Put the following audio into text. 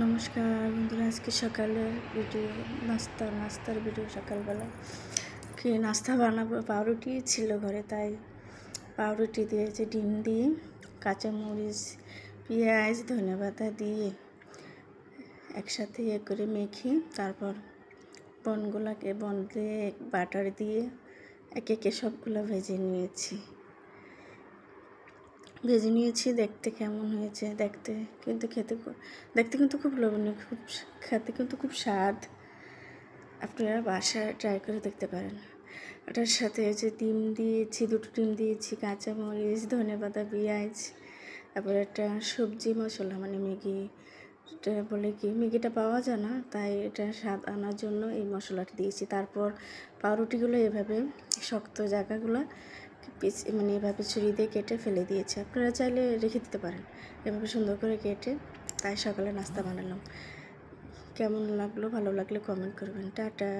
নমস্কার বন্ধুরা, আজকে সকালের ভিডিও নাস্তার ভিডিও। সকালবেলা কি নাস্তা বানাবো, পাউরুটি ছিল ঘরে, তাই পাউরুটি দিয়েছি ডিম দিয়ে, কাঁচামরিচ, পেঁয়াজ, ধনেপাতা দিয়ে একসাথে করে মেখে তারপর বন দিয়ে বাটার দিয়ে একে সবগুলো ভেজে নিয়েছি। দেখতে কেমন হয়েছে, দেখতে কিন্তু খুব লোভনীয়, খেতে কিন্তু খুব স্বাদ। আপনারা বাসায় ট্রাই করে দেখতে পারেন। এটার সাথে যে ডিম দিয়েছি, 2টো ডিম দিয়েছি, কাঁচামরিচ, ধনেপাতা, পেঁয়াজ, তারপরে একটা সবজি মশলা মানে ম্যাগি, এটা বলে কি ম্যাগিটা পাওয়া যায় না, তাই এটা স্বাদ আনার জন্য এই মশলাটা দিয়েছি। তারপর পাউরুটিগুলো এভাবে শক্ত জায়গাগুলো মানে এভাবে ছুরি দিয়ে কেটে ফেলে দিয়েছি। আপনারা চাইলে রেখে দিতে পারেন এভাবে সুন্দর করে কেটে। তাই সকালে নাস্তা বানালাম। কেমন লাগলো, ভালো লাগলে কমেন্ট করবেন। টাটা।